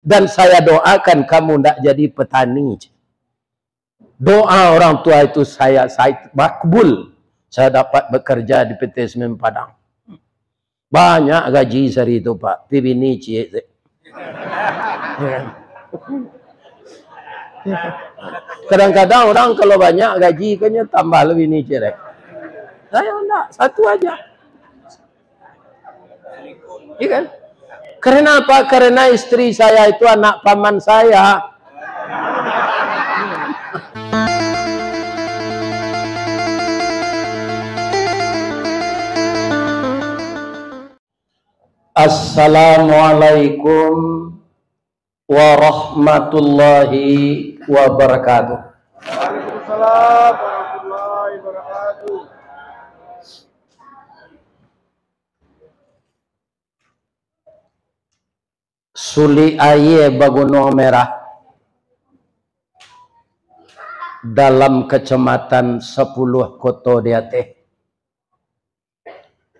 Dan saya doakan kamu tidak jadi petani. Doa orang tua itu saya makbul. Saya dapat bekerja di PT Semen Padang. Banyak gaji sehari itu Pak. Bini cie. Kadang-kadang orang kalau banyak gaji kayaknya tambah lebih nih cie. Saya enggak, satu aja. Iya kan? Karena apa? Karena istri saya itu anak paman saya. Assalamualaikum warahmatullahi wabarakatuh. Waalaikumsalam warahmatullahi wabarakatuh. Suli aye bagunung merah dalam kecamatan 10 kota dia teh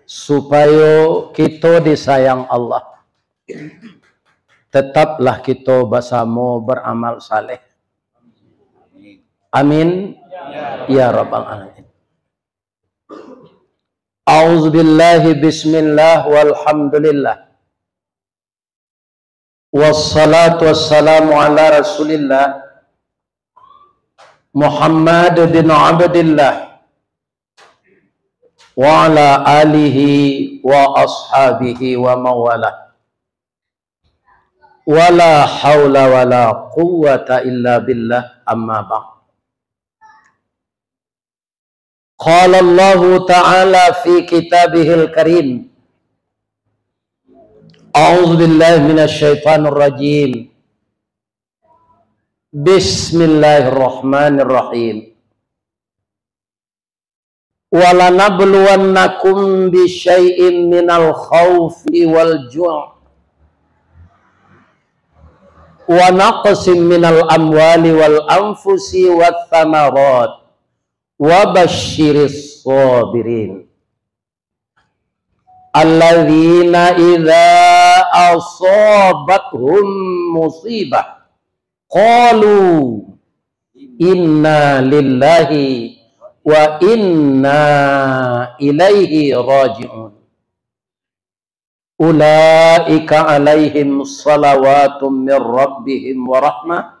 supaya kita disayang Allah, tetaplah kita bersama beramal saleh. Amin ya rabbal alamin. A'udzubillahi bismillah walhamdulillah. Wassalatu wassalamu ala rasulillah Muhammad bin Abdillah wa ala alihi wa ashabihi wa mawalah. Wala hawla wala quwwata illa billah, amma ba'd. Qala Allah ta'ala fi kitabihil karim, a'udzu billahi minasy syaithanir rajim. Bismillahirrahmanirrahim. Wala nabluwannakum bisyai'in minal khawfi wal ju' wa naqsim minal amwali wal anfusi wath thamarat wa basyiris sabirin alladzina idza asabathum musibah qalu inna lillahi wa inna ilaihi raji'un. Ulaika alaihim salawatum min rabbihim wa rahmah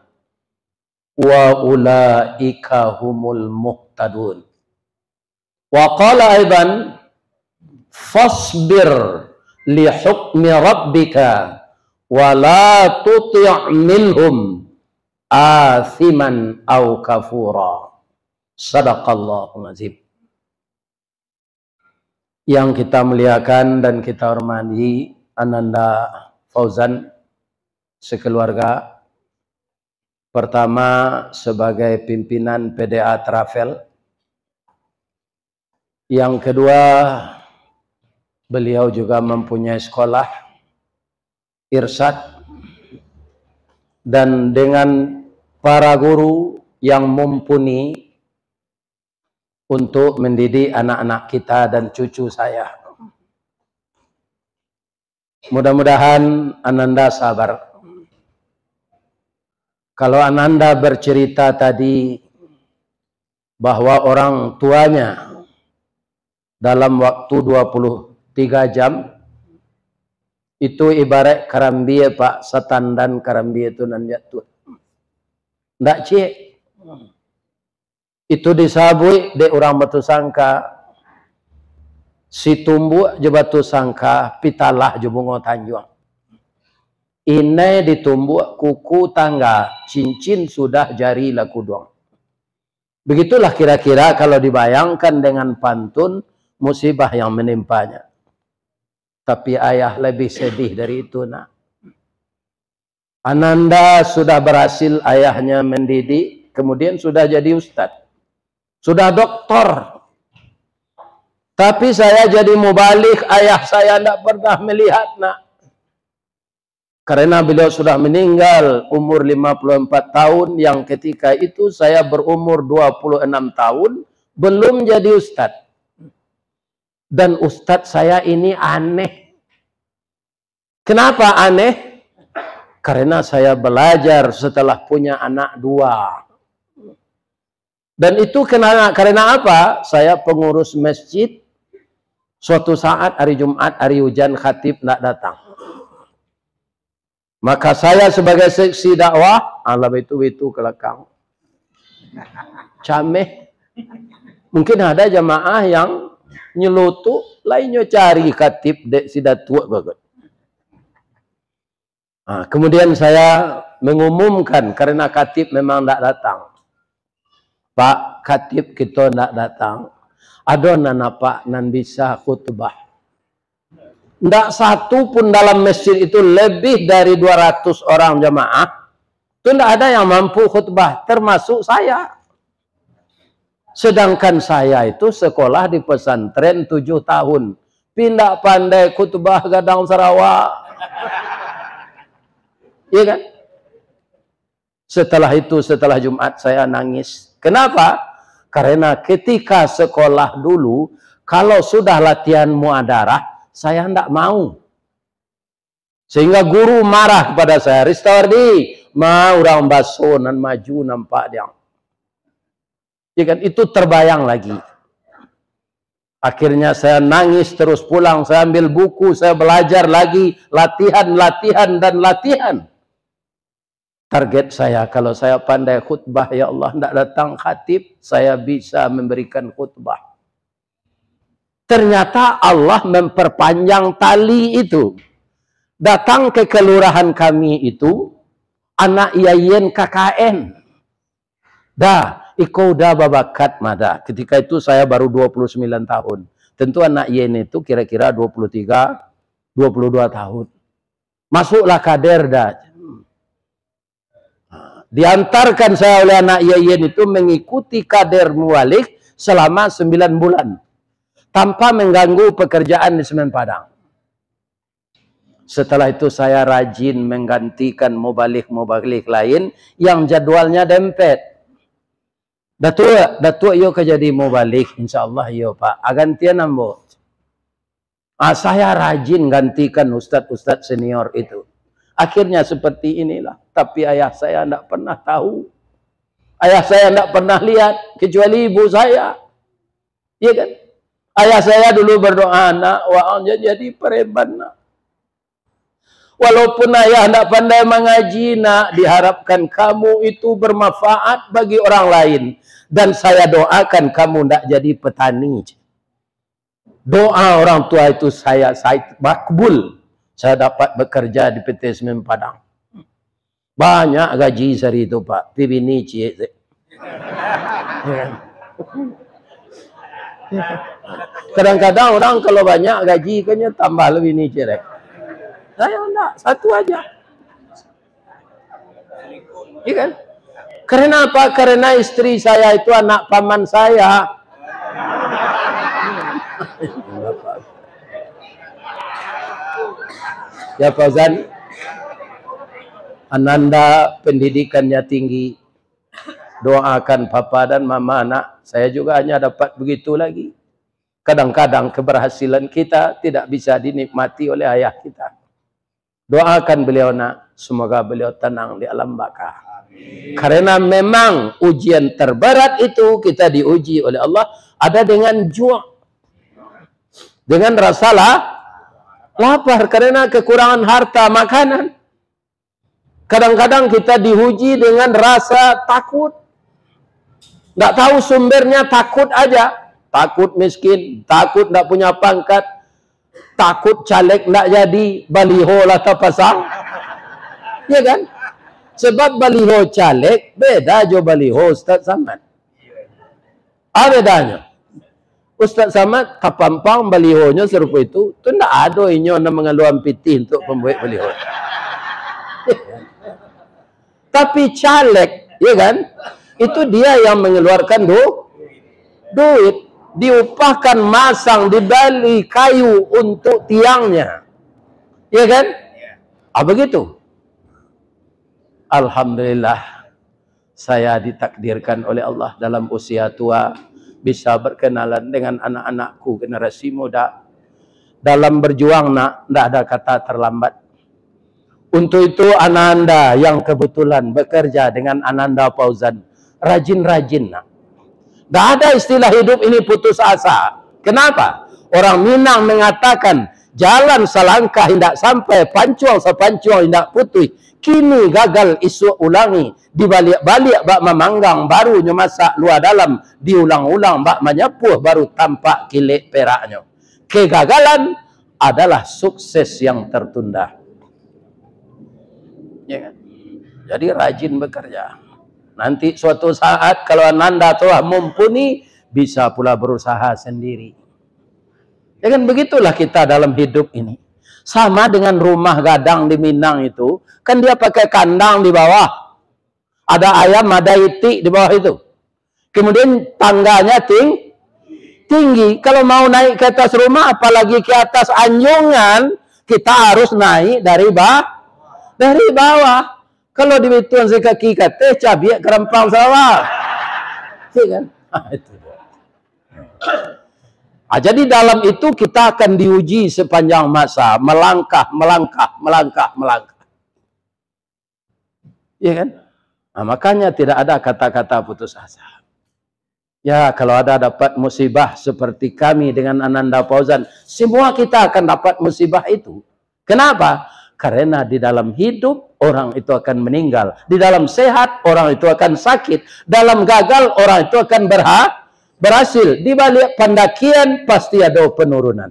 wa ulaika humul muhtadun. Wa qala aidan fasbir li hukmi rabbika wa la tuti' minhum athiman aw kafura. Sadaqallahul azim. Yang kita muliakan dan kita hormati Ananda Fauzan sekeluarga. Pertama sebagai pimpinan PDA Travel. Yang kedua, beliau juga mempunyai sekolah Irsyad, dan dengan para guru yang mumpuni untuk mendidik anak-anak kita dan cucu saya. Mudah-mudahan Ananda sabar. Kalau Ananda bercerita tadi bahwa orang tuanya dalam waktu 23 jam itu ibarat karambie Pak, setan dan karambie itu nan jatuh. Ndak cik. Itu disabui de orang batu sangka, si tumbuk je batu sangka, pitalah je bunga tanjuang. Ini ditumbuk kuku tangga, cincin sudah jari laku doang. Begitulah kira-kira kalau dibayangkan dengan pantun musibah yang menimpanya. Tapi ayah lebih sedih dari itu nak. Ananda sudah berhasil ayahnya mendidik, kemudian sudah jadi ustadz. Sudah doktor. Tapi saya jadi mubalik, ayah saya tidak pernah melihat nak. Karena beliau sudah meninggal umur 54 tahun, yang ketika itu saya berumur 26 tahun, belum jadi ustadz. Dan ustadz saya ini aneh. Kenapa aneh? Karena saya belajar setelah punya anak 2. Dan itu karena apa? Saya pengurus masjid. Suatu saat hari Jumat, hari hujan, khatib tidak datang. Maka saya sebagai seksi dakwah, alam itu kelakang. Cameh. Mungkin ada jamaah yang nyelutuk, lainnya cari khatib dek sidatua bagus. Nah, kemudian saya mengumumkan karena khatib memang tidak datang. Pak, khatib kita tidak datang. Ada napa nan bisa khutbah. Tidak satu pun dalam masjid itu lebih dari 200 orang jamaah. Itu tidak ada yang mampu khutbah, termasuk saya. Sedangkan saya itu sekolah di pesantren 7 tahun. Pindah pandai khutbah Gadang Sarawak. Iya kan? Setelah itu, setelah Jumat saya nangis. Kenapa? Karena ketika sekolah dulu, kalau sudah latihan muadarah, saya tidak mau. Sehingga guru marah kepada saya. Ristawardi, mau orang baso nan maju nampak dia. Ya kan? Itu terbayang lagi. Akhirnya saya nangis terus pulang. Saya ambil buku, saya belajar lagi. Latihan, dan latihan. Target saya, kalau saya pandai khutbah, ya Allah, tidak datang khatib, saya bisa memberikan khutbah. Ternyata Allah memperpanjang tali itu. Datang ke kelurahan kami itu, anak yayen KKN. Dah, iko udah babakat mada. Ketika itu saya baru 29 tahun. Tentu anak yayen itu kira-kira 23, 22 tahun. Masuklah kader dah. Diantarkan saya oleh anak yayen itu mengikuti kader muwalik selama 9 bulan. Tanpa mengganggu pekerjaan di Semen Padang. Setelah itu saya rajin menggantikan mubalik lain yang jadwalnya dempet. Datuk yo kejadi mubalik, insyaallah yo Pak. Agantian ambo. Saya rajin gantikan ustadz senior itu. Akhirnya seperti inilah. Tapi ayah saya tidak pernah tahu. Ayah saya tidak pernah lihat. Kecuali ibu saya. Iya kan? Ayah saya dulu berdoa, nak, wa'anya jadi pereban, nak. Walaupun ayah tidak pandai mengaji, nak, diharapkan kamu itu bermanfaat bagi orang lain. Dan saya doakan kamu tidak jadi petani. Doa orang tua itu saya makbul. Saya dapat bekerja di PT Semen Padang. Banyak gaji sehari itu Pak. Pibini cie. Kadang-kadang orang kalau banyak gaji kayaknya tambah lebih nih cie. Saya enggak, satu aja. Iya kan? Karena apa? Karena istri saya itu anak paman saya. Ya Fauzan, Ananda pendidikannya tinggi. Doakan papa dan mama, nak. Saya juga hanya dapat begitu lagi. Kadang-kadang keberhasilan kita tidak bisa dinikmati oleh ayah kita. Doakan beliau, nak. Semoga beliau tenang di alam baka. Karena memang ujian terberat itu kita diuji oleh Allah ada dengan ju'. Dengan rasa lapar karena kekurangan harta makanan. Kadang-kadang kita diuji dengan rasa takut. Tidak tahu sumbernya, takut aja. Takut miskin, takut tidak punya pangkat, takut caleg tidak jadi, baliho lah terpasang. Ya kan? Sebab baliho caleg beda jo baliho Ustaz Samad. Apa bedanya? Ustaz Samad tapampang balihonya serupa itu tidak ada inyo na mengaluan pitih untuk pembuat baliho. Tapi caleg, ya kan? Itu dia yang mengeluarkan duit, diupahkan masang, dibeli kayu untuk tiangnya. Ya kan? Begitu. Alhamdulillah saya ditakdirkan oleh Allah dalam usia tua bisa berkenalan dengan anak-anakku generasi muda. Dalam berjuang, nak, tidak ada kata terlambat. Untuk itu Ananda yang kebetulan bekerja dengan Ananda Fauzan, rajin-rajin nak. Tak ada istilah hidup ini putus asa. Kenapa? Orang Minang mengatakan jalan selangkah hendak sampai, pancuang sepancuang hendak putih. Kini gagal isu ulangi, dibalik-balik bak memanggang, barunya masak luar dalam, diulang-ulang bak menyepuh, baru tampak kilik peraknya. Kegagalan adalah sukses yang tertunda. Ya kan? Jadi rajin bekerja. Nanti suatu saat kalau Ananda telah mumpuni, bisa pula berusaha sendiri. Ya kan, begitulah kita dalam hidup ini. Sama dengan rumah gadang di Minang itu, kan dia pakai kandang di bawah. Ada ayam, ada itik di bawah itu. Kemudian tangganya tinggi. Kalau mau naik ke atas rumah, apalagi ke atas anjungan, kita harus naik dari bawah. Kalau di Bituan sekaki kate, cabiak kerempang sawah. Ya kan? Itu dia. Jadi dalam itu kita akan diuji sepanjang masa, melangkah. Ya kan? Nah, makanya tidak ada kata-kata putus asa. Ya, kalau ada dapat musibah seperti kami dengan Ananda Fauzan, semua kita akan dapat musibah itu. Kenapa? Karena di dalam hidup orang itu akan meninggal, di dalam sehat orang itu akan sakit, dalam gagal orang itu akan berhasil. Di balik pendakian pasti ada penurunan.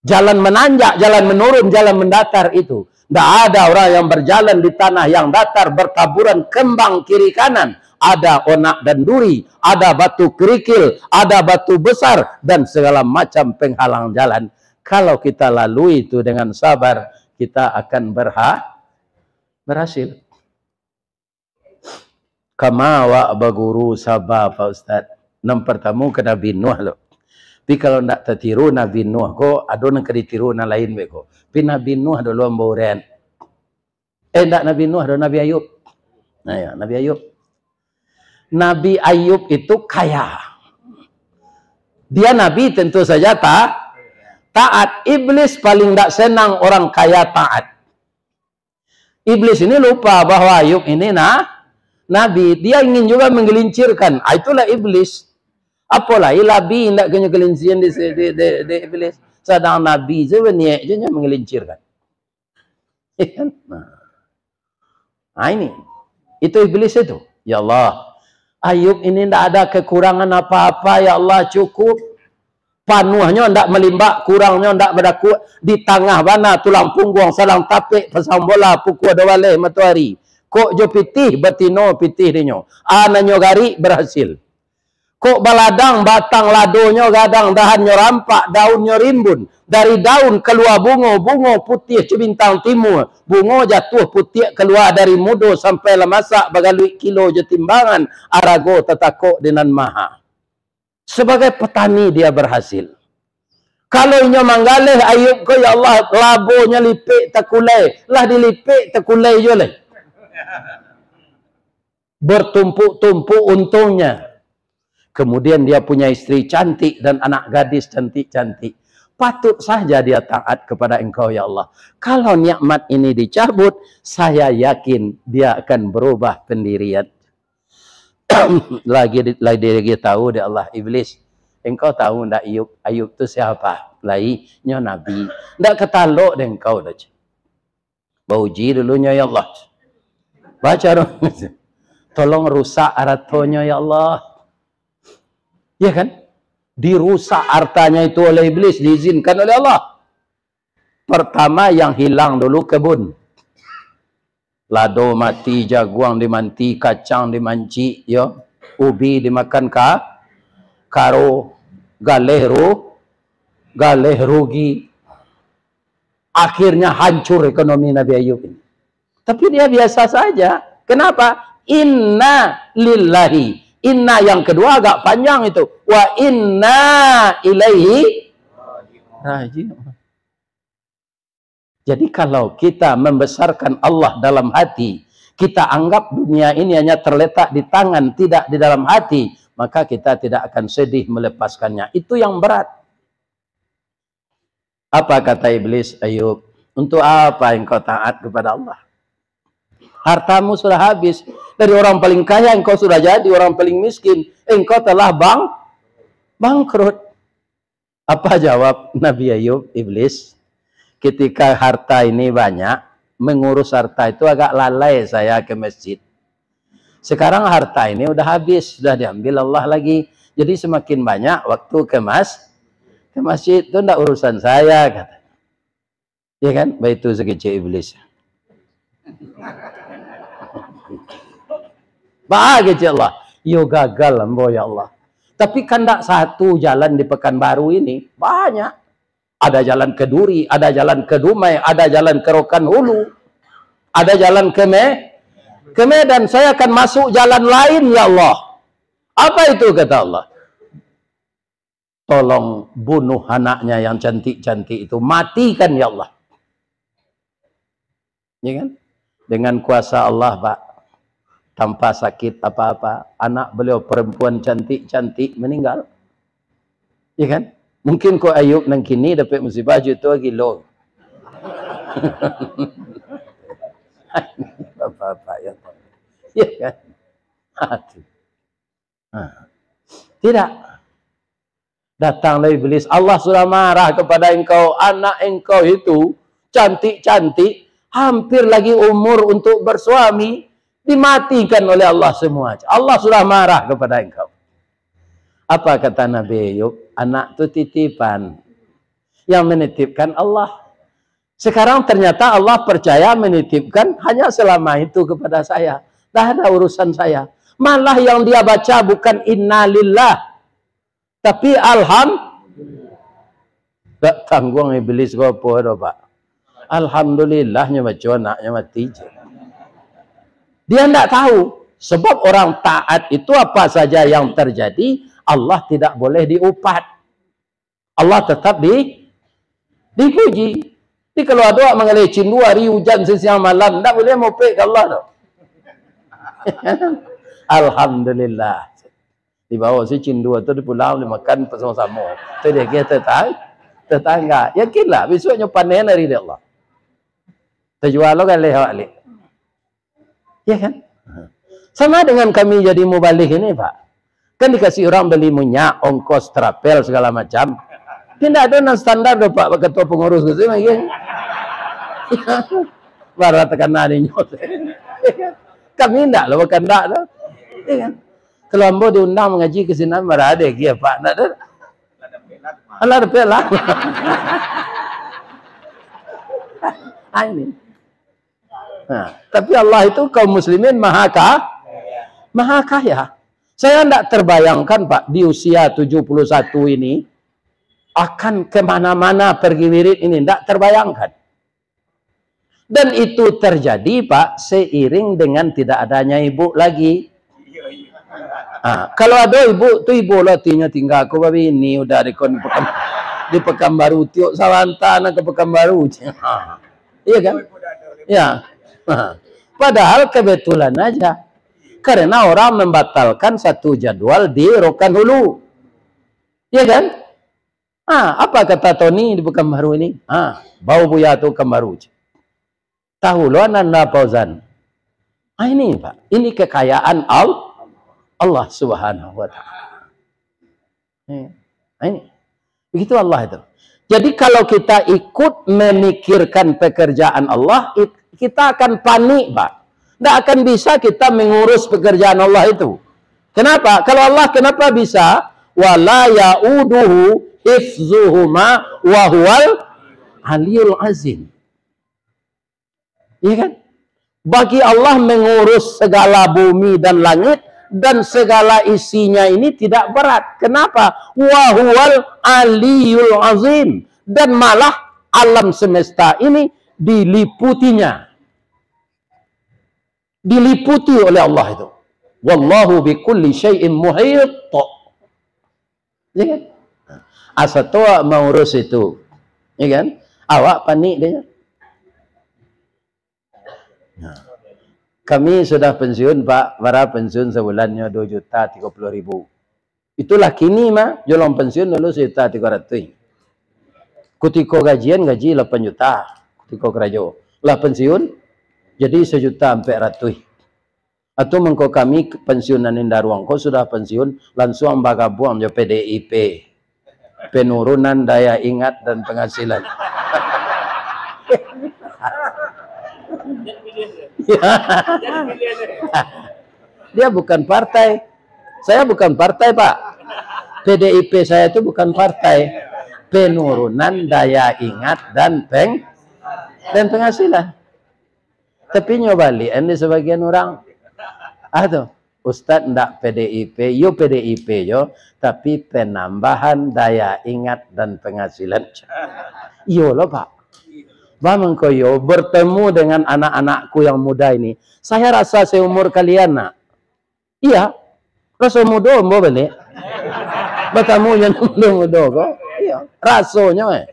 Jalan menanjak, jalan menurun, jalan mendatar itu. Tidak ada orang yang berjalan di tanah yang datar bertaburan kembang kiri kanan. Ada onak dan duri, ada batu kerikil, ada batu besar, dan segala macam penghalang jalan. Kalau kita lalui itu dengan sabar, kita akan berhasil. Kama wa baguru sabar Pak Ustaz. Yang pertama ke Nabi Nuh loh. Tapi kalau tidak tertiru Nabi Nuh ko, ada yang ditiru na lain beko. Tapi Nabi Nuh ada luang bauran. Tidak Nabi Nuh ada Nabi Ayub. Nah ya, Nabi Ayub. Nabi Ayub itu kaya. Dia Nabi tentu saja taat. Iblis paling tidak senang orang kaya taat. Iblis ini lupa bahwa Ayub ini Nabi. Dia ingin juga menggelincirkan. Itulah iblis. Apalagi Nabi tidak kena gelinciran di iblis. Sedang Nabi sebenarnya dia menggelincirkan. Nah ini. Itu iblis itu. Ya Allah. Ayub ini tidak ada kekurangan apa-apa. Ya Allah cukup. Panuhnya tidak melimbak. Kurangnya tidak berdaku. Di tengah mana tulang punggung. Salang tapik. Pasang bola. Pukul dua waleh matahari. Kok jo pitih. Betino pitih dia. Anaknya gari berhasil. Kok baladang batang ladonya gadang. Dahannya rampak. Daunnya rimbun. Dari daun keluar bunga. Bunga putih cebintang timur. Bunga jatuh putih keluar dari mudo. Sampai lemasak bagalui kilo jetimbangan. Arago tatakok dengan maha. Sebagai petani dia berhasil. Kalau inya manggaleh Ayub ko ya Allah labonya lipik takulai. Lah dilipik takulai je leh. Bertumpuk-tumpuk untungnya. Kemudian dia punya istri cantik dan anak gadis cantik-cantik. Patut saja dia taat kepada engkau ya Allah. Kalau nikmat ini dicabut, saya yakin dia akan berubah pendirian. lagi tahu dia Allah iblis. Engkau tahu ndak Ayub itu siapa? Lainnya Nabi. Ndak ketalok deh engkau dah. Bauji dulunya ya Allah. Baca dong. Tolong rusak aratonya ya Allah. Ya kan? Dirusak hartanya itu oleh iblis, diizinkan oleh Allah. Pertama yang hilang dulu kebun. Lado mati, jaguang dimanti, kacang dimanci, ya. Ubi dimakan karo, galeh rugi. Akhirnya hancur ekonomi Nabi Ayub ini. Tapi dia biasa saja. Kenapa? Inna lillahi. Inna yang kedua agak panjang itu. Wa inna ilaihi raji'un. Jadi kalau kita membesarkan Allah dalam hati, kita anggap dunia ini hanya terletak di tangan, tidak di dalam hati, maka kita tidak akan sedih melepaskannya. Itu yang berat. Apa kata iblis Ayub? Untuk apa engkau taat kepada Allah? Hartamu sudah habis. Dari orang paling kaya engkau sudah jadi orang paling miskin. Engkau telah bangkrut. Apa jawab Nabi Ayub, iblis? Ketika harta ini banyak, mengurus harta itu agak lalai saya ke masjid. Sekarang harta ini udah habis, sudah diambil Allah lagi. Jadi semakin banyak waktu ke masjid itu enggak urusan saya, kata. Ya kan? Baitu sekecil iblis. Bahagia Allah. Yo gagal ambo ya Allah. Tapi kan tidak satu jalan di Pekanbaru ini. Banyak. Ada jalan ke Duri, ada jalan ke Dumai, ada jalan ke Rokan Hulu, ada jalan ke Medan. Saya akan masuk jalan lain ya Allah. Apa itu kata Allah? Tolong bunuh anaknya yang cantik-cantik itu. Matikan ya Allah. Ya kan? Dengan kuasa Allah, Pak. Tanpa sakit apa-apa, anak beliau perempuan cantik-cantik meninggal. Ya kan? Mungkin kau Ayub nang kini dapat musibah juta kilo. Bapak-bapak ya. Ya kan? Tidak. Datanglah iblis. Allah sudah marah kepada engkau. Anak engkau itu cantik-cantik, hampir lagi umur untuk bersuami. Dimatikan oleh Allah semua. Allah sudah marah kepada engkau. Apa kata Nabi Ayub? Anak itu titipan. Yang menitipkan Allah. Sekarang ternyata Allah percaya menitipkan hanya selama itu kepada saya. Dah ada urusan saya. Malah yang dia baca bukan innalillah. Tapi tak tanggung iblis kau apa Pak. Alhamdulillahnya baca anaknya mati je. Dia tidak tahu. Sebab orang taat itu apa saja yang terjadi, Allah tidak boleh diupat. Allah tetap dipuji. Jadi kalau ada orang mengelecin 2 hari hujan sesiang malam, tidak boleh mopek ke Allah. Alhamdulillah. Di bawah si cindua itu di pulau dimakan bersama-sama. Itu dia kata tetangga. Yakinlah besoknya panen dari Allah. Terjual lo kan lewat. Ya kan? Sama dengan kami jadi mubalik ini, Pak. Kan dikasih orang beli minyak, ongkos, trapel, segala macam. Tidak ada non standar do Pak, ketua pengurus gitu lagi. Barat tekan nadi nyot. Kami tidak loh, bukan tidak loh. Ya kan? Kalau ambo diundang mengaji ke sini berada dia, Pak. Tidak ada. Allah ada pelat. Ini. Nah, tapi Allah itu kaum muslimin maha kaya. Saya tidak terbayangkan Pak, di usia 71 ini akan kemana-mana pergi wirid ini. Tidak terbayangkan. Dan itu terjadi Pak, seiring dengan tidak adanya ibu lagi. Nah, kalau ada ibu, tuh ibu latihnya tinggal aku babi ini udah di Pekanbaru tiok Sawantana ke Pekanbaru. Iya kan? Ya. Padahal kebetulan aja. Karena orang membatalkan satu jadwal di Rokan Hulu. Ya kan? Apa kata Tony di Pekanbaru ini? Bau buya tu Pekanbaru. Tahu lo Nanda Fauzan. Ini Pak. Ini kekayaan Allah Subhanahu wa taala. Ini. Begitu Allah itu. Jadi kalau kita ikut memikirkan pekerjaan Allah, kita akan panik, Pak. Tidak akan bisa kita mengurus pekerjaan Allah itu. Kenapa? Kalau Allah kenapa bisa? Wala ya'uduhu hifzuhuma wa huwal aliyul azim. Iya kan? Bagi Allah mengurus segala bumi dan langit dan segala isinya ini tidak berat. Kenapa? Wa huwal aliyul azim. Dan malah alam semesta ini diliputinya. Diliputi oleh Allah itu. Wallahu bikulli syai'in muhit. Ya kan? Asal tua mengurus itu. Ya kan? Awak panik dia. Kami sudah pensiun Pak. Para pensiun sebulannya 2.030.000. Itulah kini mah. Jolong pensiun dulu 1.300.000. Kutiko gajian gaji 8 juta. tiko kerajo. Lah pensiun, jadi 1.400.000. Atau mengko kami pensiunan Indaruang, kau sudah pensiun, langsung bagabuang jo PDIP. Penurunan daya ingat dan penghasilan. Dia bukan partai. Saya bukan partai, Pak. PDIP saya itu bukan partai. Penurunan daya ingat dan penghasilan. Tapi nyobali ini sebagian orang. Aduh, Ustadz ndak PDIP, yo PDIP yo, tapi penambahan daya ingat dan penghasilan. Yo loh Pak. Bang koyo bertemu dengan anak-anakku yang muda ini, saya rasa seumur kalian nak. Iya, rasa muda mau balik. Bertemu yang muda kok. Iya, rasanya.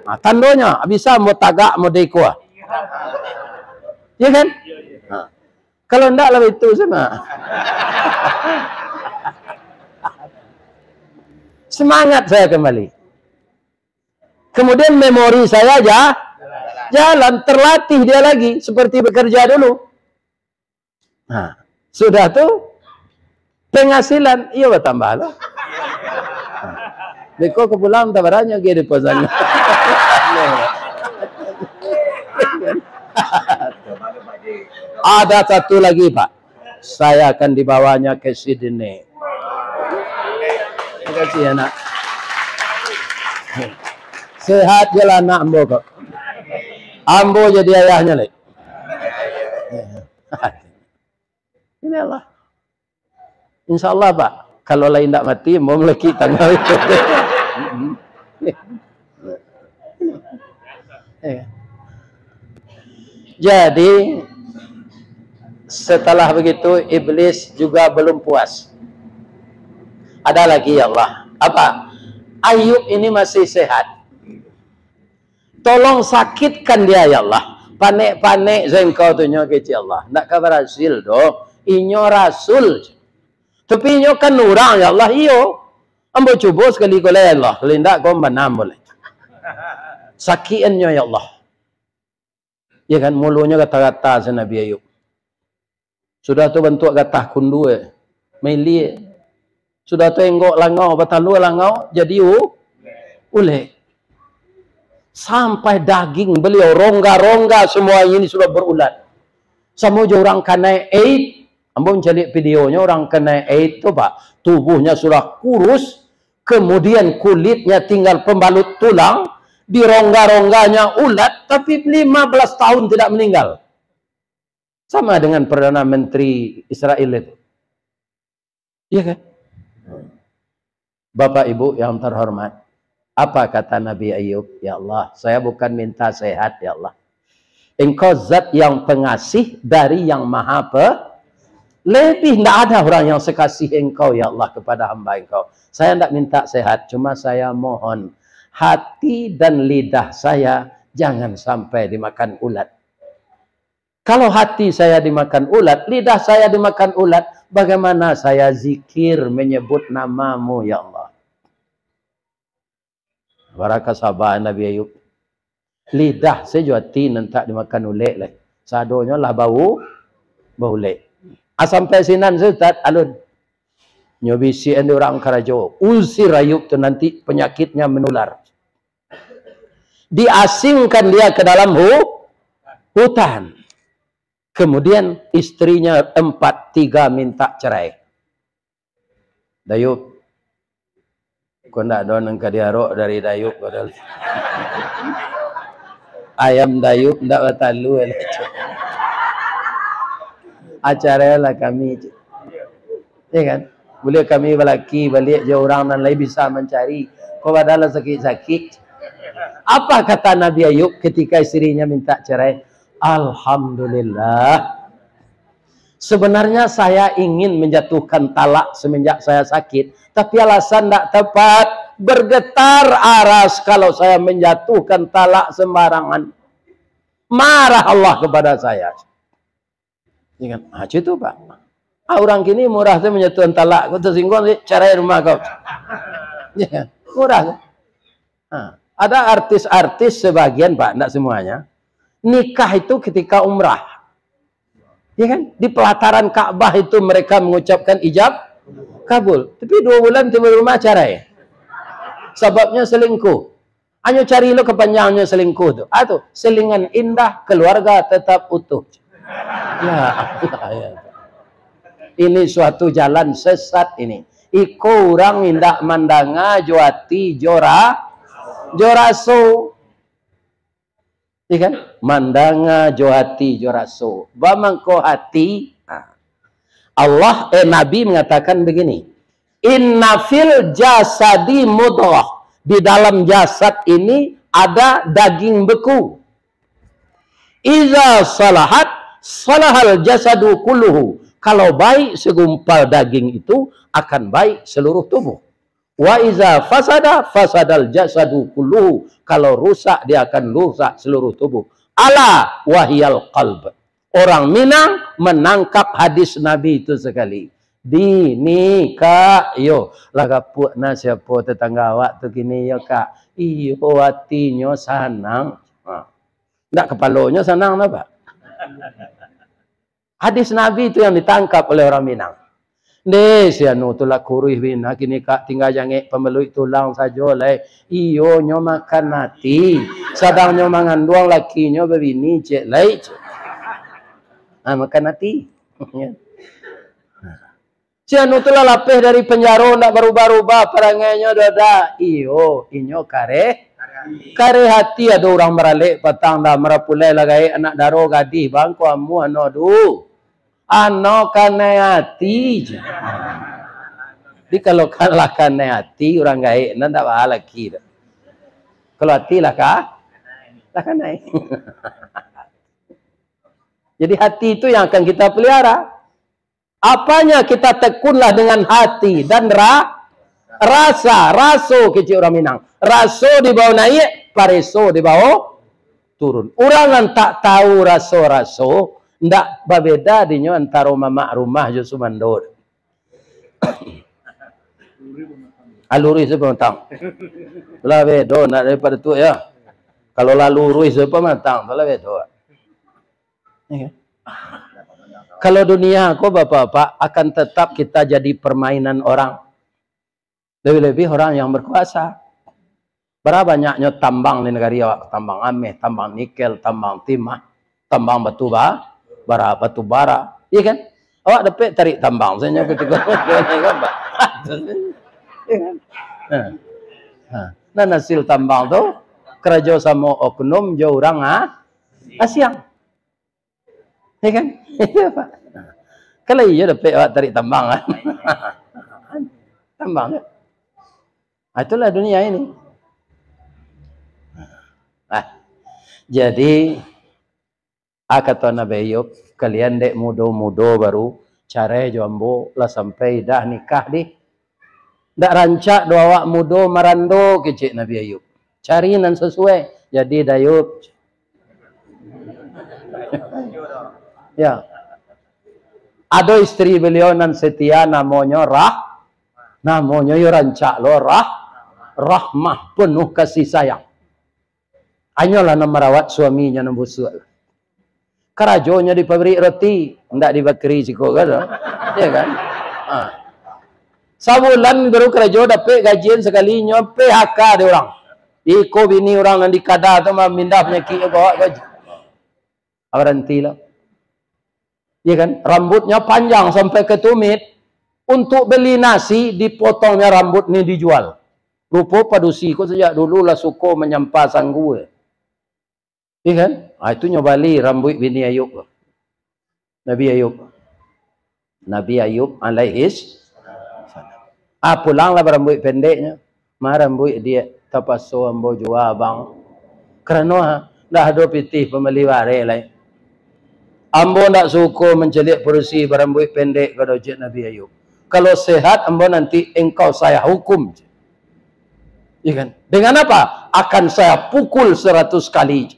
Nah, tandonya bisa mau tagak mau deko. Iya kan? Nah. Kalau enggak lah itu sama. Semangat saya kembali. Kemudian memori saya jalan, terlatih dia lagi seperti bekerja dulu. Nah, sudah tuh penghasilan iya bertambah loh. Beko kepulang tabarannya gede posannya. Ada satu lagi Pak, saya akan dibawanya ke Sydney. Terima kasih anak. Sehat jalan anak ambo kok. Ambo jadi ayahnya lek. Ini Allah. Insya Allah Pak, kalau lain tidak mati mau meleki tanggal itu. Jadi setelah begitu iblis juga belum puas. Ada lagi ya Allah. Apa? Ayub ini masih sehat. Tolong sakitkan dia ya Allah. Panik-panik zengkau tu nyo kecil Allah. Nak kabar hasil do. Inyo rasul. Tapi inyo kan orang ya Allah. Iyo. Ambo cuba sekali ko ya Allah. Lindak kau menam boleh. Sakian nyo ya Allah. Ya kan mulunya kata-kata sa Nabi Ayub. Sudah tu bentuk gatah kundu meli. Sudah tu enggok langau batalu langau jadi ule. Sampai daging beliau rongga-rongga semua ini sudah berulat. Sama orang kena AIDS, ambo mencari videonya orang kena AIDS tu Pak, tubuhnya sudah kurus, kemudian kulitnya tinggal pembalut tulang, di rongga-rongganya ulat, tapi 15 tahun tidak meninggal. Sama dengan Perdana Menteri Israel itu. Iya kan? Bapak Ibu yang terhormat, apa kata Nabi Ayub? Ya Allah, saya bukan minta sehat ya Allah. Engkau zat yang pengasih dari yang maha lebih. Tidak ada orang yang sekasih engkau ya Allah kepada hamba engkau. Saya tidak minta sehat, cuma saya mohon hati dan lidah saya jangan sampai dimakan ulat. Kalau hati saya dimakan ulat, lidah saya dimakan ulat, bagaimana saya zikir menyebut namamu ya Allah. Barakah sabar Nabi Ayub. Lidah sejuati nanti dimakan ulat lah. Sadonya lah bau lek. Sampai sinan Ustaz alun. Nyobisi ende orang karajo. Usir Ayub tu nanti penyakitnya menular. Diasingkan dia ke dalam hutan. Kemudian istrinya 4-3 minta cerai. Dayub, kau nak donang kadiarok dari Dayub. Ayam Dayub ndak batalu. Acara lah kami. Ya kan? Boleh kami balaki balik je orang dan lain bisa mencari. Kau padahal sakit-sakit. Apa kata Nabi Ayub ketika istrinya minta cerai? Alhamdulillah. Sebenarnya saya ingin menjatuhkan talak semenjak saya sakit. Tapi alasan tidak tepat. Bergetar aras kalau saya menjatuhkan talak sembarangan. Marah Allah kepada saya. Ingat, itu Pak. Orang kini murah saya menjatuhkan talak. Kau tersinggung, cerai rumah kau. Ya, murah. Ada artis-artis sebagian, Pak, enggak semuanya. Nikah itu ketika umrah. Ya kan? Di pelataran Ka'bah itu mereka mengucapkan ijab kabul. Tapi 2 bulan tiba-tiba cerai. Sebabnya selingkuh. Hanya cari lo kepanjangannya selingkuh tuh. Atau selingan indah, keluarga tetap utuh. Ya Allah, ya. Ini suatu jalan sesat ini. Iko orang indak mandanga joati joraso. Iya kan? Mandanga joati joraso. Bamangko hati. Allah Nabi mengatakan begini. Inna fil jasadi mudghah. Di dalam jasad ini ada daging beku. Iza salahat salahal jasadu kulluhu. Kalau baik segumpal daging itu akan baik seluruh tubuh. Wa iza fasada fasadal jasadu kulluhu. Kalau rusak dia akan rusak seluruh tubuh. Ala wahyal qalb. Orang Minang menangkap hadis Nabi itu sekali. Di nikah yo lagapuk na siapa tetangga awak tu kini yo kak. Iyo hatinya sanang. Ndak kepalanya sanang apa? Hadis Nabi itu yang ditangkap oleh orang Minang. Des ya nu tulak kurih bina kini kak tinggal jangek pemeluk tulang saja lai. Iyo nyo makan hati. Sadang nyo mangan duang lakinya bebini cek lai. Makan hati. Si anu telah lapeh dari penjara ndak berubah-ubah perangainya dada. Iyo inyo kare hati ada orang meralik patang dah merapulai lagai anak daro gadih bangku amu ano du. Ano kane hati. Jadi kalau kalah kane hati orang gaik ndak bahala lagi. Kalau hati lah kah? Lah kanai. Jadi hati itu yang akan kita pelihara. Apanya kita tekunlah dengan hati dan raso kecil orang Minang. Raso di bawah naik, pareso di bawah turun. Orang yang tak tahu raso, ndak berbeda dinyo antara mama rumah jo sumandor. Aluri sepematang. Lah bedo nak daripada tu ya. Kalau laluri sepematang, lah bedo. Kalau dunia kok bapak-bapak akan tetap kita jadi permainan orang. Lebih-lebih orang yang berkuasa. Berapa banyaknya tambang di negara awak? Tambang ameh, tambang nikel, tambang timah, tambang batu bara. Iya kan? Awak dapat tarik tambang. Saya ketika nah hasil tambang tu kerja sama oknum jo orang Asyang. Ya kan? Iya Pak. Kalau iya dapat awak tarik tambang kan? Tambang kan? Itulah dunia ini. Jadi kata Nabi Ayub, kalian dek mudo-mudo baru cara jombo lah sampai dah nikah di. Dak rancak doa awak mudo marando kecik Nabi Ayub. Cari nan sesuai. Jadi Dayub. Ya. Ada istri beliau nan setia namanya namanya yo rancak lo rahmah penuh kasih sayang. Hanyalah nama merawat suaminya yang busuk. Kerajonya di pabrik roti, ndak di bakri ciko kan? Ya kan? Sabulan baru kerajo dapat gajian sekali nyampe PHK dia orang. Iko bini orang yang dikada tu mah mindah penyakit bawa gaji. Berhenti lah. Ya kan? Rambutnya panjang sampai ke tumit. Untuk beli nasi dipotongnya rambut ni dijual. Rupa padusi ko sejak dulu lah suko menyampa sanggu. Iya kan? Itu nyobali rambut bini Ayub. Nabi Ayub alaihis. Pulanglah berambut pendeknya. Rambut dia tapaso ambo jua bang. Kerana dah ada pitih pembeli ware lain. Ambo ndak suko mencelik perusi berambut pendek kepada Cik Nabi Ayub. Kalau sehat ambo nanti engkau saya hukum. Iya kan? Dengan apa? Akan saya pukul 100 kali.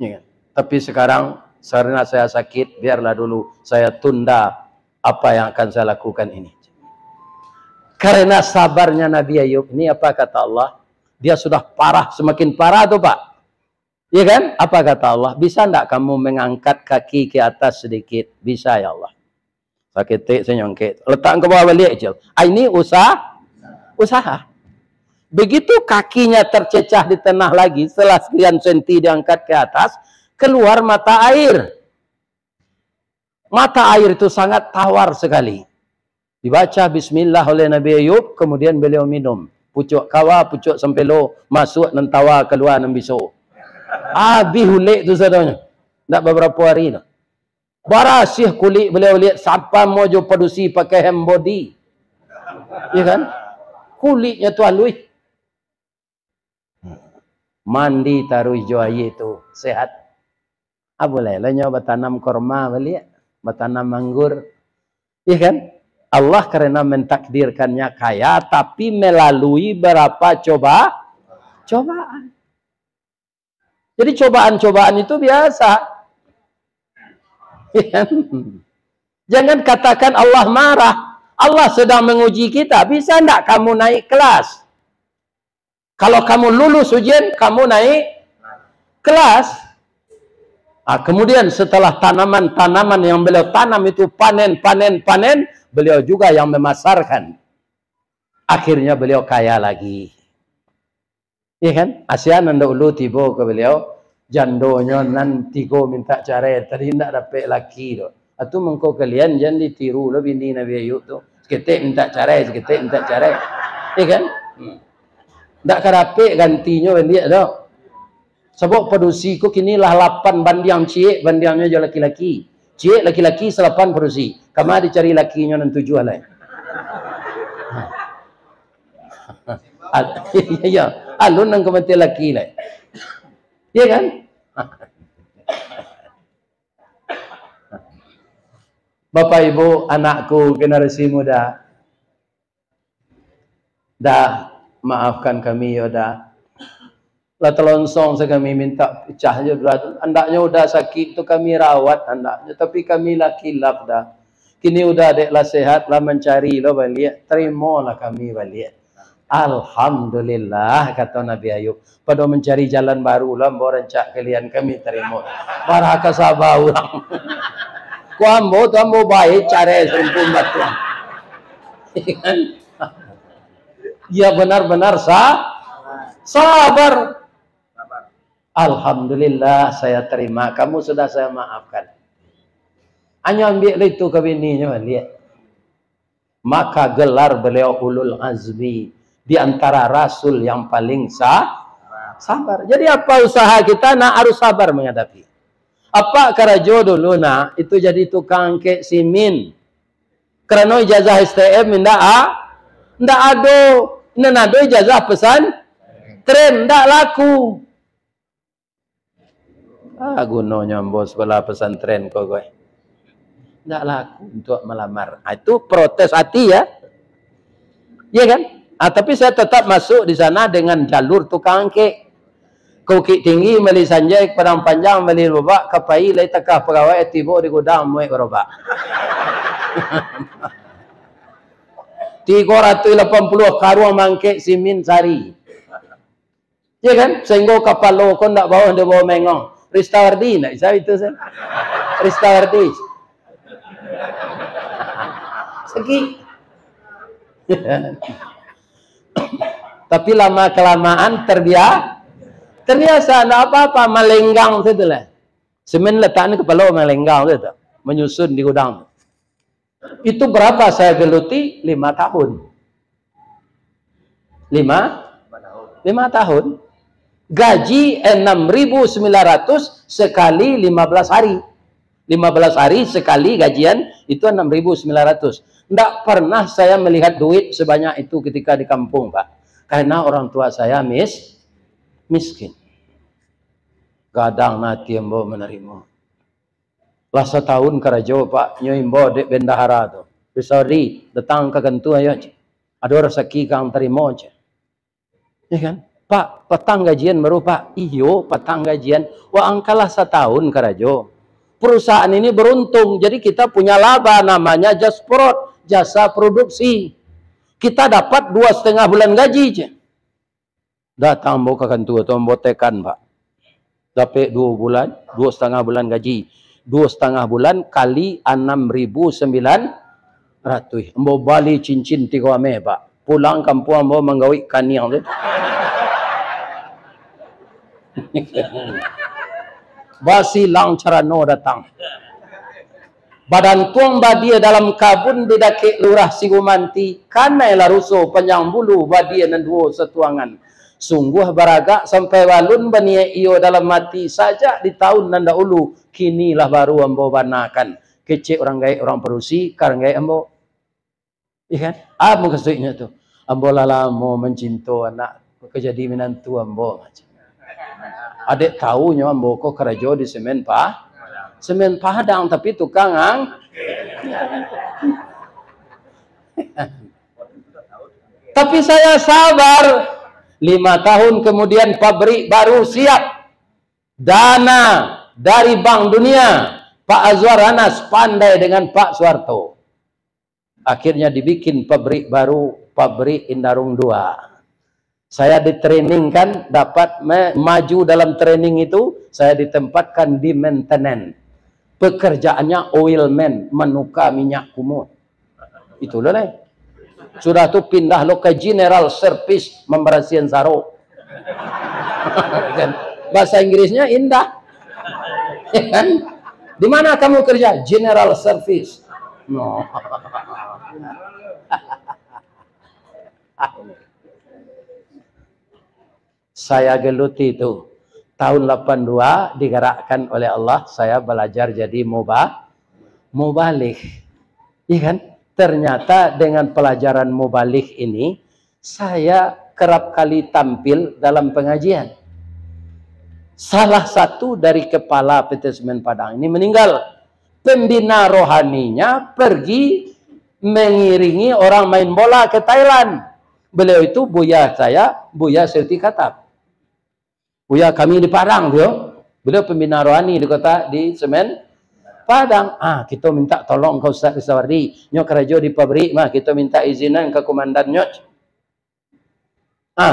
Ya kan? Tapi sekarang karena saya sakit, biarlah dulu saya tunda apa yang akan saya lakukan ini. Karena sabarnya Nabi Ayub. Ini apa kata Allah? Dia sudah parah, semakin parah tuh Pak. Iya kan? Apa kata Allah? Bisa enggak kamu mengangkat kaki ke atas sedikit? Bisa ya Allah. Sakit senyongket. Letak ke bawah balik aja. Ini usaha. Begitu kakinya tercecah di tanah lagi, setelah sekian senti diangkat ke atas, keluar mata air. Mata air itu sangat tawar sekali. Dibaca bismillah oleh Nabi Ayub, kemudian beliau minum. Pucuk kawa, pucuk sempelo, masuk dan tawa keluar dan bisu. Habis hulik tu sadanya. Tak beberapa hari tu. Barasih kulit beliau lihat siapa mau jo padusi pakai hem body. Ya kan? Kulitnya tu halus. Mandi taruh hijau air tu sehat. Boleh lah nyoba tanam korma balik, bertanam anggur. Ya kan? Allah karena mentakdirkannya kaya, tapi melalui berapa cobaan. Jadi cobaan-cobaan itu biasa. Ya. Jangan katakan Allah marah. Allah sedang menguji kita. Bisa enggak kamu naik kelas? Kalau kamu lulus ujian, kamu naik kelas. Kemudian setelah tanaman-tanaman yang beliau tanam itu panen, beliau juga yang memasarkan. Akhirnya beliau kaya lagi. Iya kan? Asian anda ulu tiba ke beliau, jandonya nanti kau minta cerai, tadi tidak dapat laki tu. Atau mengkau kalian jangan ditiru lah bini Nabi Ayub tu. Seketik minta cerai. Iya kan? Tak karape gantinya beliau tu. Sebab padusi ku kini lah 8 bandiang cik, bandiangnya je laki-laki. Cik laki-laki 8 padusi. Kamu dicari lakinya dan 7 alai. Ya, alun nang kemati laki lah. Ya kan? Bapak Ibu, anakku generasi muda. Dah maafkan kami ya dah. Lah telonsong saya kami minta pecah je berat. Andaknya udah sakit tu kami rawat andaknya, tapi kami lah kilap dah. Kini udah adeklah sehat lah mencari lah balik. Terimalah kami balik. Alhamdulillah kata Nabi Ayub. Pada mencari jalan baru lah borencak kalian kami terima. Marah kasabah orang. Ku ambo tu ambo baik cara sempun batuan. Ya benar-benar sabar. Alhamdulillah saya terima. Kamu sudah saya maafkan. Hanya ambil itu ke bininya lihat. Maka gelar beliau ulul azmi di antara rasul yang paling sabar. Jadi apa usaha kita nak harus sabar menghadapi. Apa karajo dulu nak itu jadi tukang kek simin. Kerana ijazah STM ndak ada. Ndak ada ijazah pesan tren ndak laku. Gunanya bos sekolah pesantren kok gue. Nggak laku untuk melamar. Itu protes hati ya. Iya kan? Tapi saya tetap masuk di sana dengan jalur tukang kek. Kukik tinggi, meli sanjai, padang panjang, meli robak, kapai, lai takah pegawai, tiba di gudang, muek robak. 380 karuang mangkek simin sari. Iya kan? Sehingga kapal lo kau nak bawa dia bawa mengong. Ristawardi nak bisa itu saya. Ristawardi. Segi. Tapi lama kelamaan terbiasa nak apa-apa melenggang setelah. Semen letaknya kepala melenggang gitu. Menyusun di gudang. Itu berapa saya geluti? 5 tahun. 5 tahun. Gaji 6.900 sekali 15 hari. 15 hari sekali gajian itu 6.900. Tidak pernah saya melihat duit sebanyak itu ketika di kampung, Pak. Karena orang tua saya miskin. Gadang nanti embo menerima. Lah setahun kerajo, Pak, nyoimbo dek bendahara tu. Besari datang ke kentu ayo. Ada orang rezeki kang terima aja. Ya kan? Pak, petang gajian baru Pak. Iyo, petang gajian. Wah, angkalah setahun kerajo. Perusahaan ini beruntung. Jadi kita punya laba namanya Jasprot, jasa produksi. Kita dapat 2,5 bulan gaji je. Datang ambo ke kantor tu, ambo tekan Pak. Dapat 2 bulan, 2,5 bulan gaji. 2,5 bulan kali 6.900. Ambo balik cincin 3 ame Pak. Pulang kampung ambo menggawi kaniang tu. Basilang carano datang. Badan tuang badia dalam kabun didake lurah Sigumanti. Kanai laruso panjang bulu badia nan duo setuangan. Sungguh baraga sampai walun bania iyo dalam mati saja di tahun nanda ulu. Kinilah baru ambo banakan. Kecik orang gaya orang perusi, karang gaya ambo. Iya kan? Apa kesuknya tu? Ambo lalamo mencinto anak kejadi menantu ambo. Adik tahunya ambo kok kerja di semen Semen Padang tapi tukang Tapi saya sabar. 5 tahun kemudian pabrik baru siap. Dana dari Bank Dunia. Pak Azwar Anas pandai dengan Pak Soeharto. Akhirnya dibikin pabrik baru, pabrik Indarung 2. Saya ditrainingkan, dapat maju dalam training itu, saya ditempatkan di maintenance. Pekerjaannya oilman, menukar minyak kumur. Itulah lah. Sudah tu pindah lo ke general service, membersihkan sarok. Bahasa Inggrisnya indah. Di mana kamu kerja? General service. No. Saya geluti itu. Tahun 82 digerakkan oleh Allah, saya belajar jadi mubalik. Iya kan? Ternyata dengan pelajaran mubalik ini, saya kerap kali tampil dalam pengajian. Salah satu dari kepala PT Semen Padang ini meninggal. Pembina rohaninya pergi mengiringi orang main bola ke Thailand. Beliau itu buya saya, Buya Serti Katap. Buya kami di Padang dia. Beliau pembina rohani di Semen Padang. Kita minta tolong ke Ustaz Risawardi. Nyok kerja di pabrik mah kita minta izinan ke komandan nyok.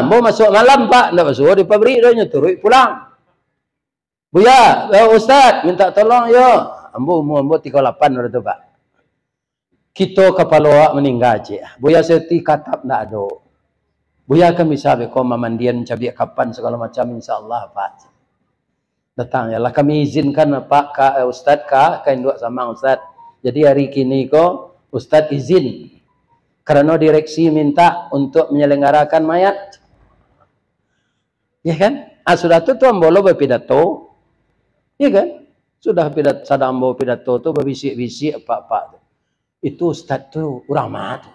Mau masuk malam Pak, ndak masuk di pabrik dah nyok turun pulang. Buya, Ustaz minta tolong yo. Ambo 38 orang tu Pak. Kita kepala meninggal je. Buya Serti Katap ndak ada. Buya kami sabi ko mamandian cabi kapan segala macam insyaallah Pak. Datang ya lah kami izinkan Pak ka Ustaz ka induk sama Ustaz. Jadi hari kini ko Ustaz izin karena direksi minta untuk menyelenggarakan mayat. Ya kan? Sudah tu tuan bolo berpidato. Ya kan? Sudah pidato sadang bawa pidato tu berbisik-bisik Pak. Itu Ustaz tu orang mah tu.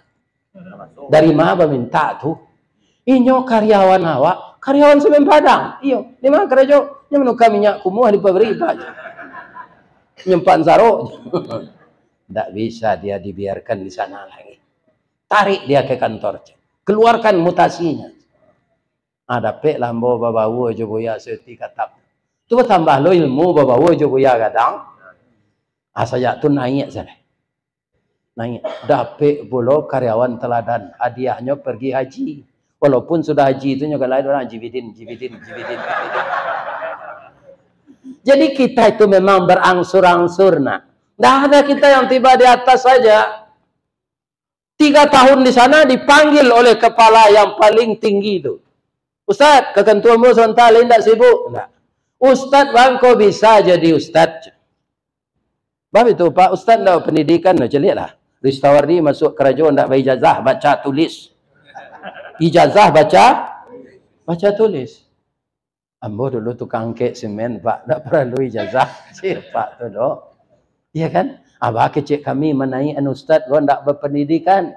Dari mana minta tu? Inyo karyawan awak, karyawan Semen Padang. Iyo, di mana kerja? Nya menukar minyak kumuh di pabrik Pak. Nyempan sarok. Tidak bisa dia dibiarkan di sana lagi. Tarik dia ke kantor. Keluarkan mutasinya. Ada pek lambo babawu jo Buya Serti Katap. Tu tambah lo ilmu babawu jo Buya kadang. Saya tu naik saja. Naik. Dapet pula karyawan teladan. Hadiahnya pergi haji. Walaupun sudah haji itu juga lain orang jibidin. Jadi kita itu memang berangsur-angsur nak. Tidak ada kita yang tiba di atas saja. 3 tahun di sana dipanggil oleh kepala yang paling tinggi itu. Ustaz, kekentuamu sebentar tidak sibuk? Tidak. Ustaz bang kau bisa jadi Ustaz. Bab itu Pak Ustaz dah pendidikan dah celik lah. Ristawardi masuk kerajaan tidak berijazah baca tulis. Ijazah baca tulis. Ambo dulu tukang kek semen Pak, tak perlu ijazah. Pak tu dok. Iya kan? Abah kecik kami menaik Ustaz, kau tak berpendidikan.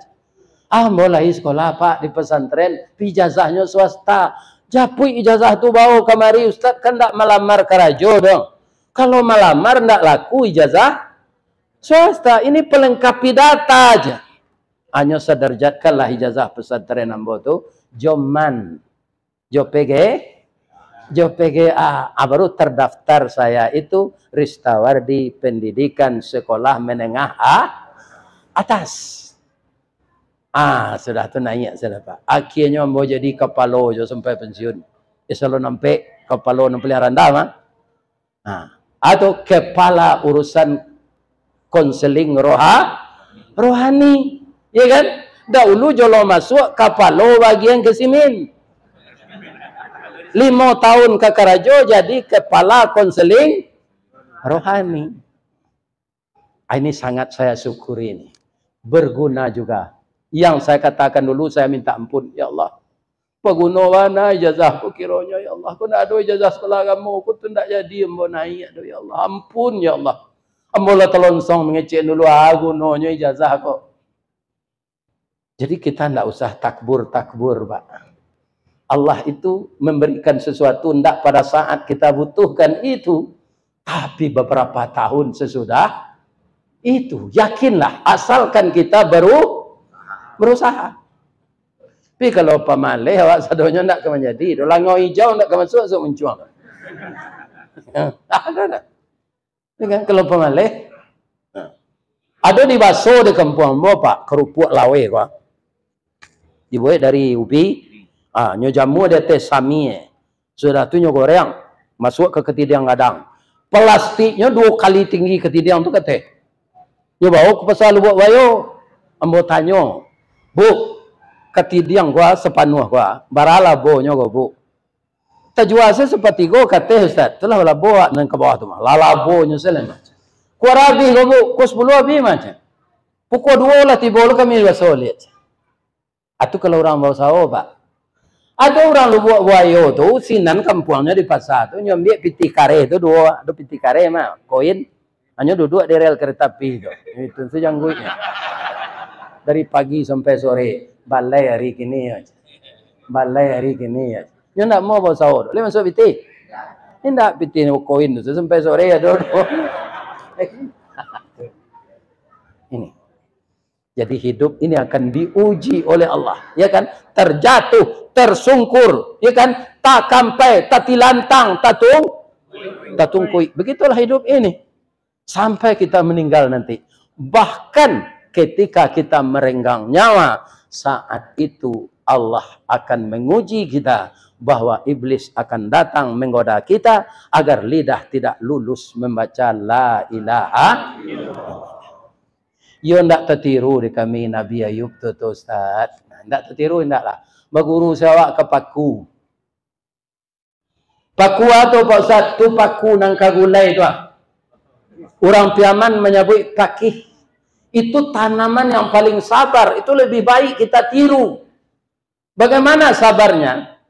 Ambo lahir sekolah Pak di pesantren, ijazahnya swasta. Japui ijazah tu bawa kemari Ustaz kan tak melamar kerajo dong. Kalau melamar tak laku ijazah swasta. Ini pelengkapi data aja. Hanya sederjatkanlah ijazah pesantren ambo tu Joman JPGA baru terdaftar saya itu Ristawardi Pendidikan Sekolah Menengah atas. Sudah tu naik sudah Pak. Akhirnya mau jadi kepala je sampai pensiun. Selalu nampak kepala nak pelihara rendah mah. Atau kepala urusan konseling rohani. Ya kan? Dahulu jolo masuk kepala bagian kesimin. 5 tahun ke Karajo jadi kepala konseling rohani. Ini sangat saya syukuri ini. Berguna juga. Yang saya katakan dulu, saya minta ampun. Ya Allah. Paguna mana ijazahku kiranya. Ya Allah. Aku nak ada ijazah sekolah kamu. Aku tu tak jadi. Ambo naik. Ya Allah. Ampun ya Allah. Ambo lah telonsong mengecek dulu. Gunanya ijazah kok. Jadi kita tidak usah takbur-takbur Pak. Allah itu memberikan sesuatu tidak pada saat kita butuhkan itu. Tapi beberapa tahun sesudah itu. Yakinlah. Asalkan kita berusaha. Tapi kalau pamalih awak sadonya nak ke menjadi, langau hijau nak ke masuk mencuang. Ada. Dengan kalau pamalih ada di baso di kampung mo Pak, kerupuk lawe kok. Dibuat dari ubi, nyo jamu dia teh sami. Sudah tu nyo goreng, masuk ke ketidiang gadang. Plastiknya 2 kali tinggi ketidiang tu kata. Nyo bawa ke pasar Lubuk Bayo. Ambo tanyo, Bu, ketidiang gua sepanuh gua, barala bo nyo go Bu. Terjual saya seperti go kata Ustaz, itulah lah bawa nang ke bawah tu mah. Lalabo nyo selen. Kuarabi go Bu, ku 10 abi macam. Pukul 2 lah tiba lu kami basolit. Atau kalau orang bawa sawo Pak. Ada orang Lubuk Bayo tu sinan kampungnya di pasar tu nyambil piti kare tu 2 piti kare mah koin hanya duduk di rel kereta api tu. Itu sejanggunya. Dari pagi sampai sore balai hari kini aja. Balai hari kini aja. Nyo nak mau bawa sawo. Boleh masuk piti? Tidak piti koin tu sampai sore ya Ini. Jadi hidup ini akan diuji oleh Allah, ya kan? Terjatuh, tersungkur, ya kan? Tak kampai, tak tilantang, tak tungkui. Begitulah hidup ini. Sampai kita meninggal nanti. Bahkan ketika kita merenggang nyawa, saat itu Allah akan menguji kita bahwa iblis akan datang menggoda kita agar lidah tidak lulus membaca la ilaha illallah. Yo ndak tertiru di kami Nabi Ayub tu Ustaz. Ndak tertiru ndaklah. Berguru saya ke paku. Paku atau Pak Ustaz tu paku nang kagulai tu. Orang Piaman menyebut pakih. Itu tanaman yang paling sabar. Itu lebih baik kita tiru. Bagaimana sabarnya?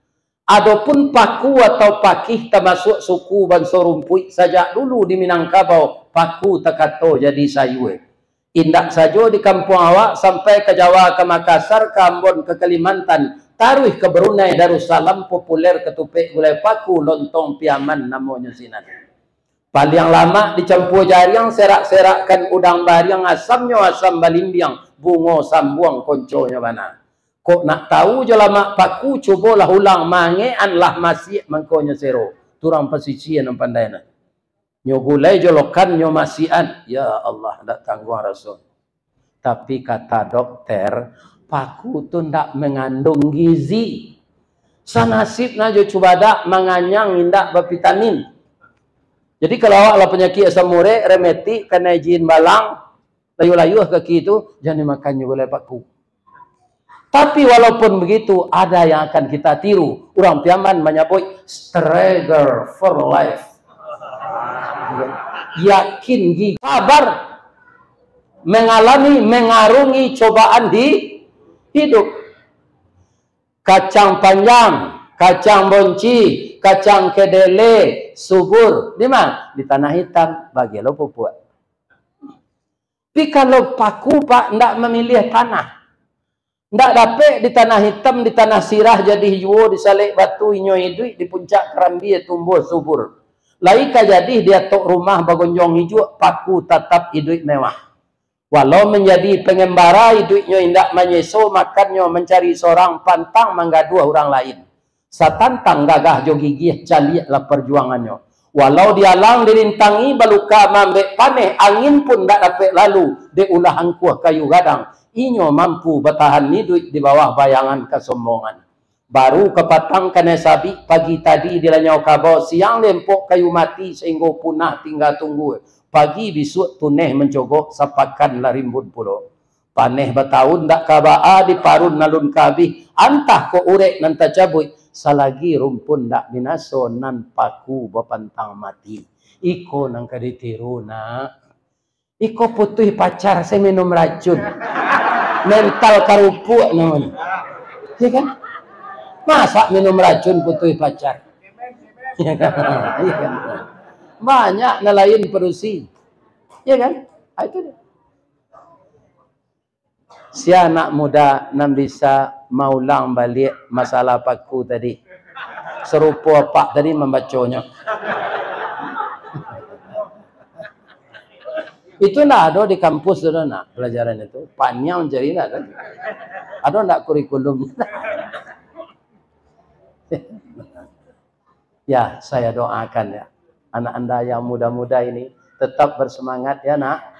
Adapun paku atau pakih termasuk suku bangsa rumput sejak dulu di Minangkabau paku tekato jadi sayur. Indak saja di kampung awak sampai ke Jawa, ke Makassar, ke Ambon, ke Kalimantan, taruh ke Brunei, Darussalam, populer ketupik gulai paku, lontong Piaman namanya sinan. Paling lama dicampur jariang, serak-serakkan udang bariang, asamnya asam balimbiang, bungo sambuang konconya mana. Kok nak tahu je lama paku, cubalah ulang mangean lah masih mengkonya sero. Turang pesisian yang pandai nak. Nyo gulai jolokan nyo masian. Ya Allah, tak tanggung Rasul. Tapi kata dokter, paku tu ndak mengandung gizi. Sanasib na jo cuba dak menganyang indak bervitamin. Jadi kalau awak lah penyakit asam urat, remeti, kena izin balang, layu-layu kaki itu, jangan makan nyo gulai paku. Tapi walaupun begitu, ada yang akan kita tiru. Orang Piaman menyebut strider for life. Yakin gigi sabar mengalami mengarungi cobaan di hidup. Kacang panjang, kacang bonci, kacang kedele, subur di mana? Di tanah hitam bagi lo pupuk. Tapi kalau paku Pak ndak memilih tanah, ndak dapat di tanah hitam, di tanah sirah jadi hijau, di salik batu inyo hidup, di puncak kerambi tumbuh subur. Laika jadi dia tok rumah bagonjong hijau, paku tetap hidup mewah. Walau menjadi pengembara hidupnya indak menyeso, makannya mencari seorang pantang menggaduh orang lain. Satantang gagah jo gigih caliaklah perjuangannya. Walau dialang dirintangi baluka mambek paneh, angin pun tak dapat lalu, de ulah angkuh kayu gadang. inyo mampu bertahan hidup di bawah bayangan kesombongan. Baru kepatang kena sabi pagi tadi dia nyau kabau siang lempok kayu mati sehingga punah tinggal tunggu. Pagi besok tuneh mencogok sapakan larimbun pulau. Paneh bertahun dak kabaa di parun nalun kabih. Antah ko urek nan tajabui. Salagi rumpun dak binaso nan paku bapantang mati. Iko nang kaditiru nak. Iko putih pacar saya minum racun. Mental karupuk namanya. Ya kan? Masa minum racun putih pacar? Ya kan? Ya kan? Banyak nelayan perusi. Ya kan? Itu dia. Si anak muda nan bisa maulang balik masalah paku tadi. Serupa pak tadi membacanya. Itu nak ada di kampus ada nak pelajaran itu. Panjang jadi nak kan? Ada nak kurikulum? Ya, saya doakan ya. Anak anda yang muda-muda ini tetap bersemangat ya nak.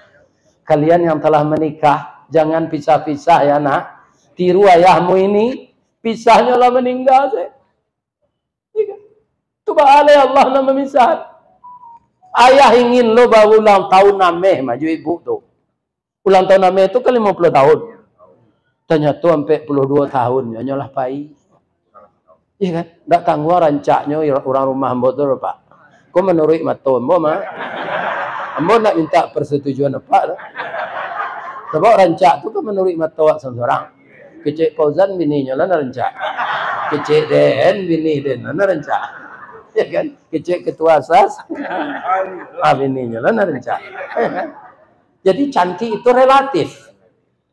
Kalian yang telah menikah, jangan pisah-pisah ya nak. Tiru ayahmu ini, pisahnya lah meninggal. Coba Allah nak memisah. Ayah ingin lo bawa ulang tahun nameh maju ibu tu. Ulang tahun nameh itu kan 50 tahun. Ternyata sampai 42 tahun. Nyolah pai. Iya kan? Tak tangguh rancaknya orang rumah ambo tu pak. Kau menurut mata ambo mah. Ambo nak minta persetujuan apa? Sebab rancak tu kan menurut mata awak seorang. Kecik Fauzan bininya lah rancak. Kecik Den bini Den lah rancak. Ya kan? Kecik ketua asas. Bininya lah rancak. Jadi cantik itu relatif.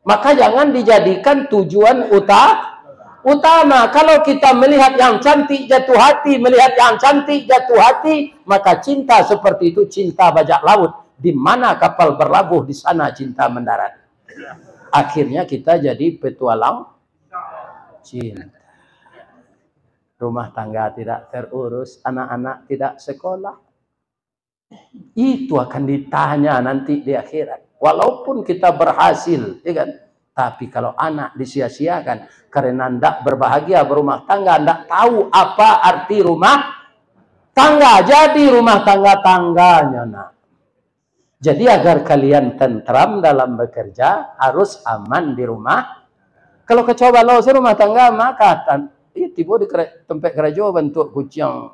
Maka jangan dijadikan tujuan utama. Kalau kita melihat yang cantik jatuh hati, melihat yang cantik jatuh hati, maka cinta seperti itu cinta bajak laut. Di mana kapal berlabuh, di sana cinta mendarat. Akhirnya kita jadi petualang cinta. Rumah tangga tidak terurus, anak-anak tidak sekolah. Itu akan ditanya nanti di akhirat. Walaupun kita berhasil, ya kan? Tapi kalau anak disia-siakan karena tidak berbahagia berumah tangga, tidak tahu apa arti rumah tangga. Jadi rumah tangga-tangganya nak. Jadi agar kalian tentram dalam bekerja, harus aman di rumah. Kalau kecoba lo rumah tangga maka tiba di tempat kerja bentuk kucing.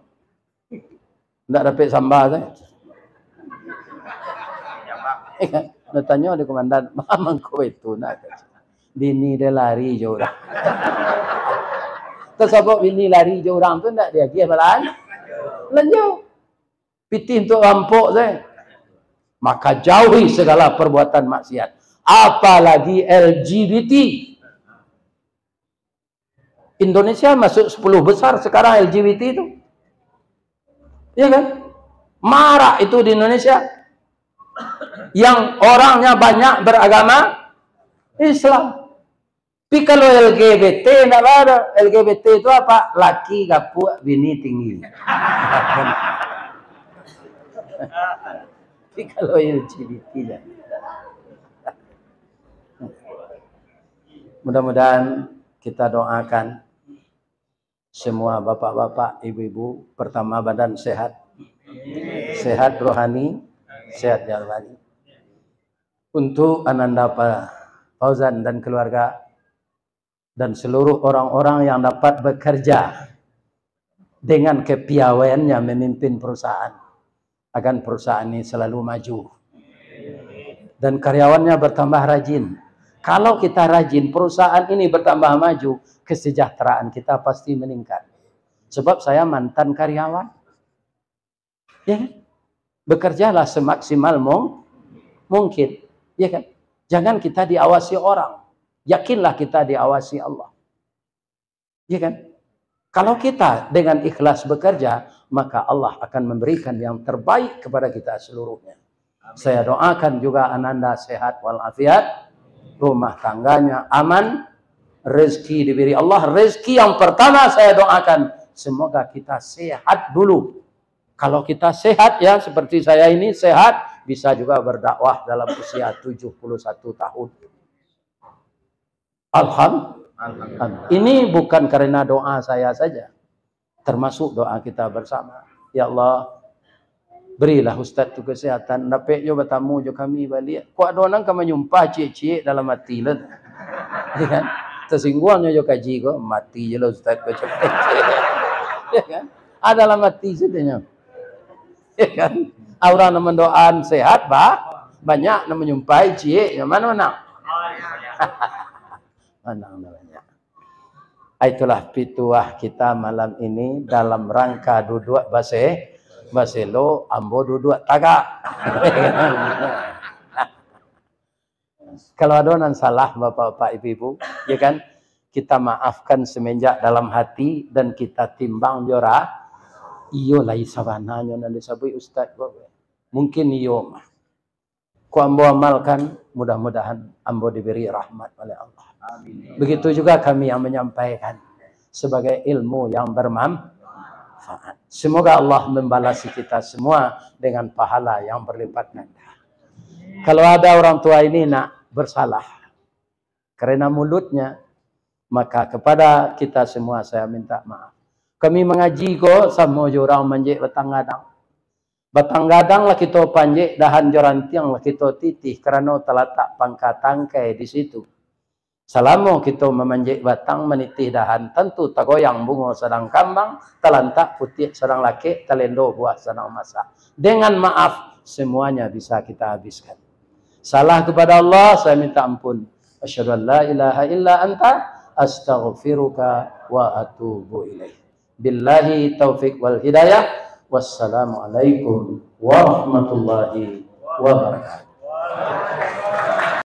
Tidak dapat sambal saya. Nak tanya di komandan, "Mamang kau itu nak?" Bini dia lari je orang. Tersebut bini lari je orang tu tak dia dia balan. Lanjut. Pitih untuk rampok saya. Maka jauhi segala perbuatan maksiat. Apalagi LGBT. Indonesia masuk 10 besar sekarang LGBT itu. Ya kan? Marak itu di Indonesia. Yang orangnya banyak beragama Islam. Tapi kalau LGBT tidak ada. LGBT itu apa? Laki gapuk, bini tinggi. Tapi kalau LGBT tidak. Mudah-mudahan kita doakan semua bapak-bapak, ibu-ibu, pertama badan sehat. Sehat rohani, sehat jasmani. Untuk Ananda Fauzan dan keluarga dan seluruh orang-orang yang dapat bekerja dengan kepiawaiannya memimpin perusahaan, agar perusahaan ini selalu maju dan karyawannya bertambah rajin. Kalau kita rajin, perusahaan ini bertambah maju, kesejahteraan kita pasti meningkat. Sebab saya mantan karyawan, ya, bekerjalah semaksimal mungkin, ya kan? Jangan kita diawasi orang. Yakinlah kita diawasi Allah. Ya kan? Kalau kita dengan ikhlas bekerja, maka Allah akan memberikan yang terbaik kepada kita seluruhnya. Saya doakan juga Ananda sehat walafiat, rumah tangganya aman, rezeki diberi Allah. Rezeki yang pertama saya doakan, semoga kita sehat dulu. Kalau kita sehat ya, seperti saya ini sehat, bisa juga berdakwah dalam usia 71 tahun. Alhamdulillah. Ini bukan karena doa saya saja, termasuk doa kita bersama. Ya Allah, berilah Ustaz tu kesehatan. Dapat jo bertamu jo kami balik. Kuat donang kami nyumpah cik-cik dalam hati lah. Ya kan? Tersingguangnya jo kaji ko mati je lah Ustaz ko cepet. Ya kan? Ada dalam hati setanya. Ya kan? Orang yang mendoaan sehat banyak yang menyumpai cik. Mana-mana? Mana namanya? Itulah pituah kita malam ini dalam rangka duduk baselo ambo duduk tagak. Kalau ada yang salah bapak-bapak ibu-ibu, ya kan? Kita maafkan semenjak dalam hati dan kita timbang jora. Iyo lah isabananya nanti sabui Ustaz. Mungkin iyo mah. Ku ambo amalkan, mudah-mudahan ambo diberi rahmat oleh Allah. Amin. Begitu juga kami yang menyampaikan sebagai ilmu yang bermanfaat. Semoga Allah membalasi kita semua dengan pahala yang berlipat ganda. Kalau ada orang tua ini nak bersalah karena mulutnya, maka kepada kita semua saya minta maaf. Kami mengaji kok sama orang manjek batang-gadang. Batang-gadang lah kita panjek dahan jorantiang lah kita titih kerana terletak pangkat tangkai di situ. Selama kita memanjek batang menitih dahan, tentu tagoyang bunga sedang kambang, telantak putih sedang laki, telendo buah sedang masak. Dengan maaf, semuanya bisa kita habiskan. Salah kepada Allah, saya minta ampun. Asyhadu an la ilaha illa anta, astaghfiruka wa atubu ilaih. Billahi taufiq wal hidayah. Wassalamualaikum warahmatullahi wabarakatuh.